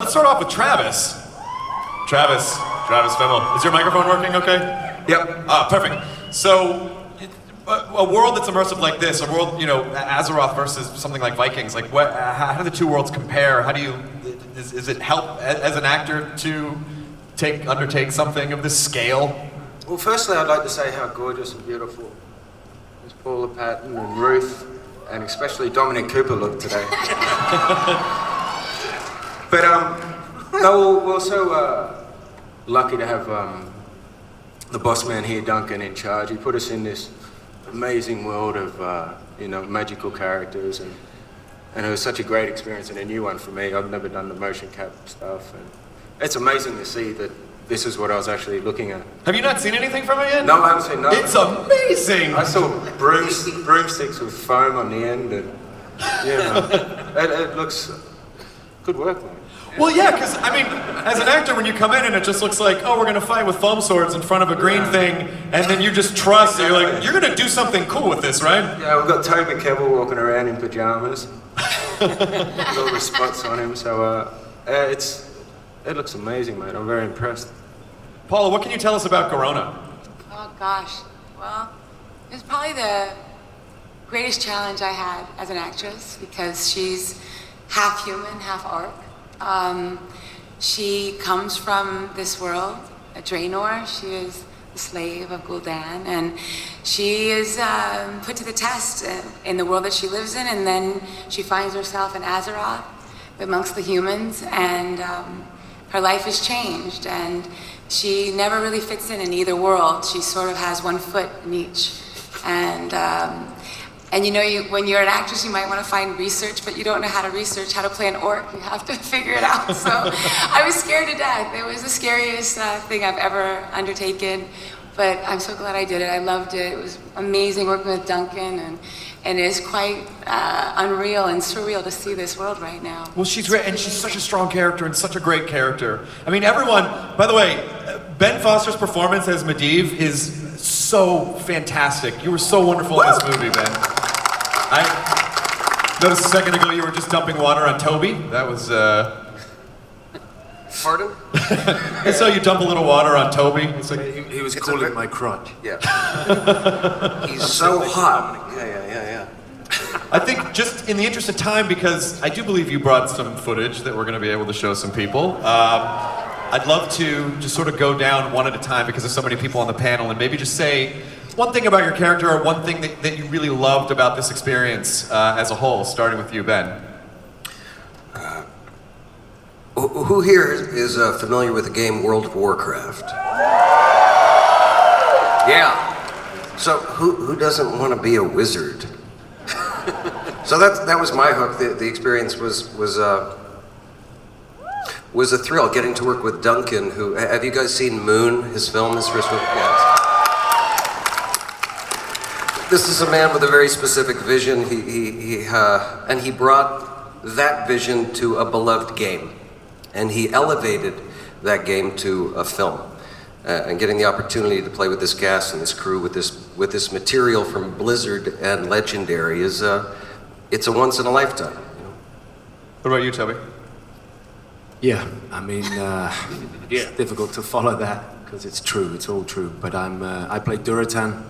Let's start off with Travis. Travis Fimmel. Is your microphone working okay? Yep. Perfect. So, a world that's immersive like this, a world, Azeroth versus something like Vikings, like how do the two worlds compare? How do you, is it help as an actor to undertake something of this scale? Well, firstly, I'd like to say how gorgeous and beautiful Miss Paula Patton and Ruth, and especially Dominic Cooper look today. But no, we're also lucky to have the boss man here, Duncan, in charge. He put us in this amazing world of magical characters, and it was such a great experience and a new one for me. I've never done the motion cap stuff, and it's amazing to see that this is what I was actually looking at. Have you not seen anything from it yet? No, I haven't seen nothing. It's amazing! I saw broomsticks with foam on the end, and it looks good work, man. Well, yeah, because, as an actor, when you come in and it just looks like, oh, we're going to fight with foam swords in front of a green thing, and then you just trust, you're like, you're going to do something cool with this, right? Yeah, we've got Toby Kebbell walking around in pajamas. With all the spots on him, so it looks amazing, mate. I'm very impressed. Paula, what can you tell us about Garona? Oh, gosh. Well, it was probably the greatest challenge I had as an actress, because she's half human, half orc. She comes from this world, a Draenor. She is the slave of Gul'dan, and she is put to the test in the world that she lives in, and then she finds herself in Azeroth amongst the humans, and her life is changed, and she never really fits in either world. She sort of has one foot in each, and when you're an actress, you might want to find research, but you don't know how to research how to play an orc. You have to figure it out. So I was scared to death. It was the scariest thing I've ever undertaken, but I'm so glad I did it. I loved it. It was amazing working with Duncan, and it is quite unreal and surreal to see this world right now. Well, she's great, and she's such a strong character and such a great character. Everyone, by the way, Ben Foster's performance as Medivh is so fantastic. You were so wonderful in this movie, Ben. I noticed a second ago you were just dumping water on Toby. That was, Pardon? I saw you dump a little water on Toby. It's like, He was calling my crotch. Yeah. He's so hot. Yeah. I think just in the interest of time, because I do believe you brought some footage that we're going to be able to show some people. I'd love to just sort of go down one at a time because there's so many people on the panel, and maybe just say one thing about your character or one thing that you really loved about this experience as a whole, starting with you, Ben. Who here is familiar with the game World of Warcraft? Yeah. So who doesn't want to be a wizard? So that was my hook. The experience was a thrill getting to work with Duncan. Who have you guys seen Moon? His film, his first film. Yes. This is a man with a very specific vision. He brought that vision to a beloved game, and he elevated that game to a film. And getting the opportunity to play with this cast and this crew with this material from Blizzard and Legendary is it's a once in a lifetime. What about you, Toby? Yeah, it's difficult to follow that because it's true, it's all true. But I play Duratan.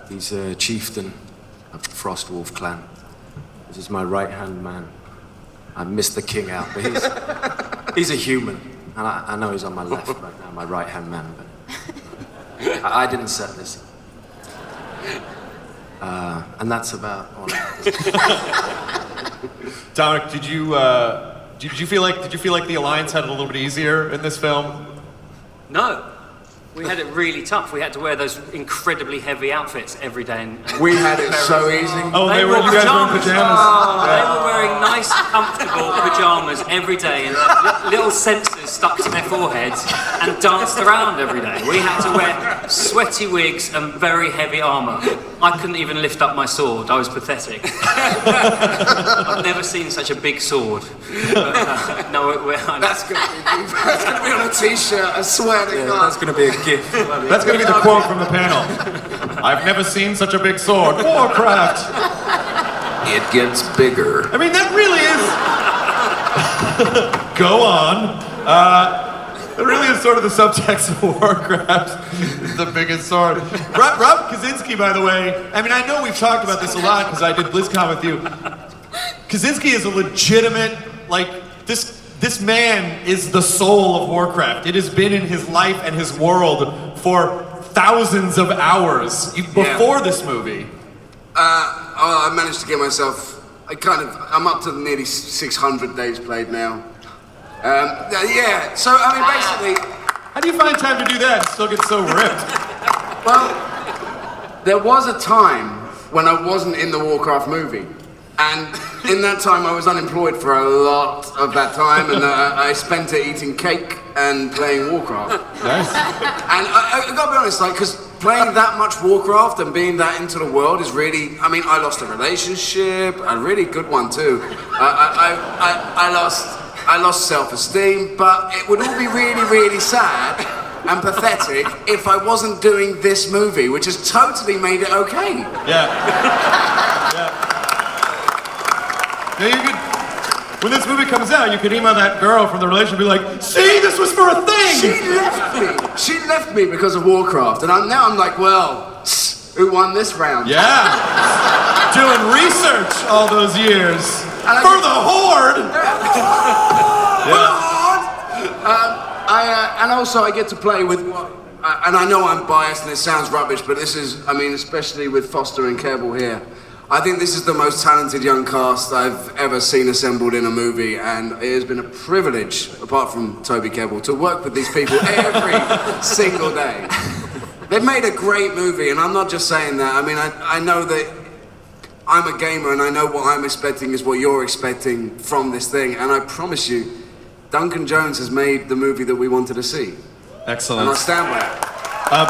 He's a chieftain of the Frostwolf clan. This is my right-hand man. I missed the king out, but he's a human. And I know he's on my left right now, my right-hand man, but I didn't set this. And that's about all I have. Dominic, did you feel like the Alliance had it a little bit easier in this film? No. We had it really tough. We had to wear those incredibly heavy outfits every day. We had it so easy. Oh, you guys were in pajamas? They were wearing nice, comfortable pajamas every day, and little sensors stuck to their foreheads, and danced around every day. We had to wear sweaty wigs and very heavy armor. I couldn't even lift up my sword. I was pathetic. I've never seen such a big sword. But, That's gonna be on a t-shirt, I swear to God. That's gonna be a gift. That's going to be the quote from the panel. I've never seen such a big sword. Warcraft! It gets bigger. That really is... Go on. It really is sort of the subtext of Warcraft, the biggest sword. Rob Kazinsky, by the way, I mean, I know we've talked about this a lot because I did BlizzCon with you. Kazinsky is a legitimate, like, this man is the soul of Warcraft. It has been in his life and his world for thousands of hours before this movie. I managed to get myself, I'm up to nearly 600 days played now. So I mean, basically... How do you find time to do that and still get so ripped? Well, there was a time when I wasn't in the Warcraft movie. And in that time, I was unemployed for a lot of that time, and I spent it eating cake and playing Warcraft. Nice. And I gotta be honest, like, because playing that much Warcraft and being that into the world is really, I mean, I lost a relationship, a really good one too. I lost self-esteem, but it would all be really, really sad and pathetic if I wasn't doing this movie, which has totally made it okay. Yeah. Yeah, you could, when this movie comes out, you could email that girl from the relationship and be like, see, this was for a thing! She left me because of Warcraft, and now I'm like, well, who won this round? Yeah. Doing research all those years. For the Horde! And also I get to play with, and I know I'm biased and it sounds rubbish, but this is, I mean, especially with Foster and Kebbell here, I think this is the most talented young cast I've ever seen assembled in a movie, and it has been a privilege, apart from Toby Kebbell, to work with these people every single day. They've made a great movie, and I'm not just saying that. I mean, I know that I'm a gamer, and I know what I'm expecting is what you're expecting from this thing, and I promise you, Duncan Jones has made the movie that we wanted to see. Excellent. And I stand by it.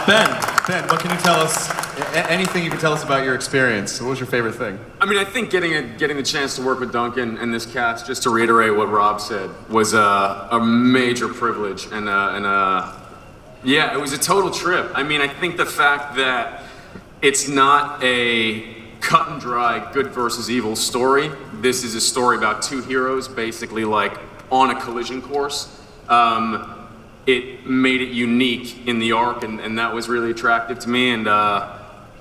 Ben, what can you tell us? Anything you can tell us about your experience? What was your favorite thing? I mean, I think getting the chance to work with Duncan and this cast, just to reiterate what Rob said, was a major privilege, and yeah, it was a total trip. I mean, I think the fact that it's not a cut and dry good versus evil story. This is a story about two heroes basically like on a collision course. It made it unique in the arc, and that was really attractive to me, and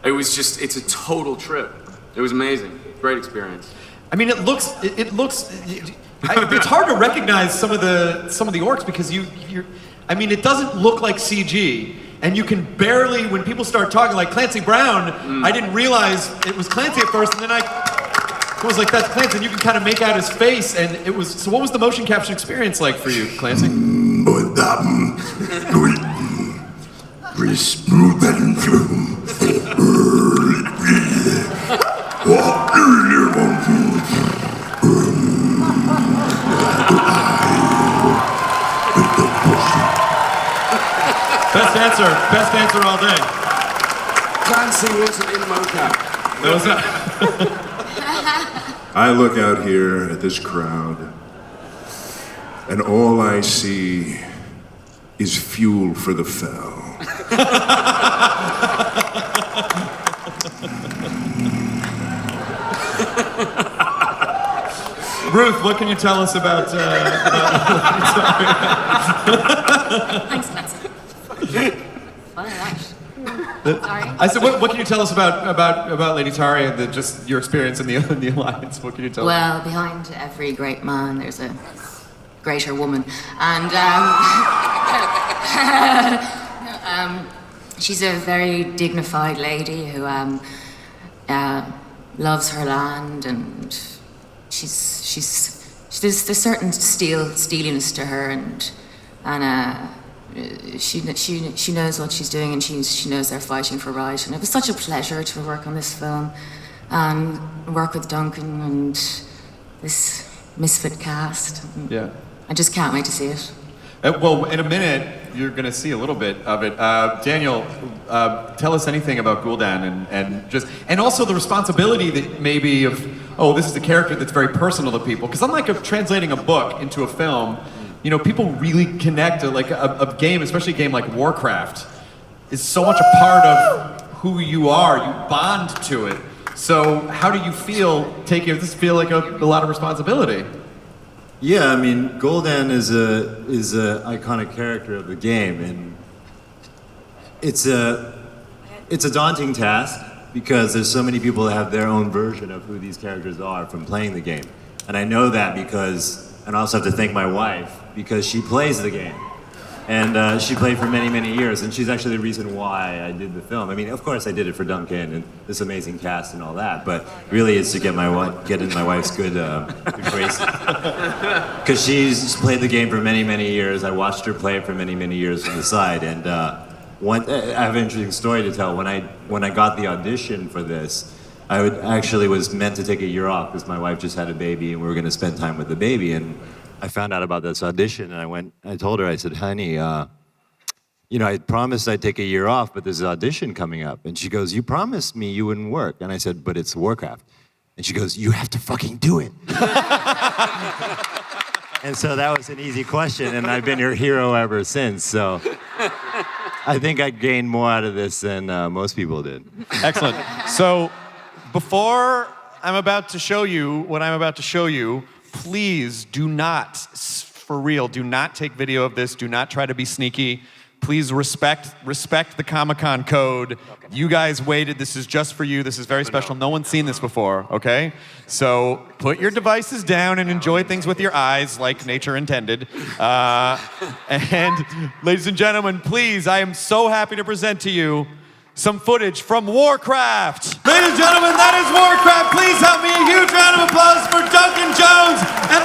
it was just, it's a total trip. It was amazing. Great experience. I mean, it looks it's hard to recognize some of the orcs because I mean, it doesn't look like CG, and you can barely, when people start talking like Clancy Brown, I didn't realize it was Clancy at first, and then I was like, that's Clancy, and you can kind of make out his face, and it was, so what was the motion capture experience like for you, Clancy? Best answer all day. Clancy wasn't in mocap. That was not. I look out here at this crowd, and all I see is fuel for the fell. Ruth, what can you tell us about Thanks, Clancy. What a rush. Sorry. I said, what can you tell us about Lady Tari and just your experience in the Alliance? What can you tell us? Well, behind every great man, there's a greater woman, and she's a very dignified lady who loves her land, and there's certain steeliness to her, and she knows what she's doing, and she knows they're fighting for right. And it was such a pleasure to work on this film and work with Duncan and this misfit cast. Yeah. I just can't wait to see it. Well, in a minute, you're going to see a little bit of it. Daniel, tell us anything about Gul'dan and also the responsibility that maybe of, this is a character that's very personal to people. Because unlike translating a book into a film, you know, people really connect to like a game, especially a game like Warcraft, is so much a part of who you are. You bond to it. So how do you feel taking, does this feel like a lot of responsibility? Yeah, I mean, Gul'dan is a iconic character of the game, and it's a daunting task because there's so many people that have their own version of who these characters are from playing the game, and I know that and I also have to thank my wife because she plays the game, and she played for many, many years, and she's actually the reason why I did the film. I mean, of course, I did it for Duncan and this amazing cast and all that, but really, it's to get in my wife's good graces. Because she's played the game for many, many years. I watched her play it for many, many years from the side. And I have an interesting story to tell. When I got the audition for this, I actually was meant to take a year off because my wife just had a baby and we were going to spend time with the baby. And I found out about this audition and I told her, I said, honey, I promised I'd take a year off, but there's an audition coming up. And she goes, you promised me you wouldn't work. And I said, but it's Warcraft. And she goes, you have to fucking do it. And so that was an easy question, and I've been your hero ever since. So I think I gained more out of this than most people did. Excellent. So before I'm about to show you what I'm about to show you, please do not, for real, do not take video of this. Do not try to be sneaky. Please respect the Comic-Con code. Okay. You guys waited. This is just for you. This is very special. No one's seen this before, okay? So put your devices down and enjoy things with your eyes like nature intended. And ladies and gentlemen, please, I am so happy to present to you some footage from Warcraft. Ladies and gentlemen, that is Warcraft. Please help me a huge round of applause for Duncan Jones and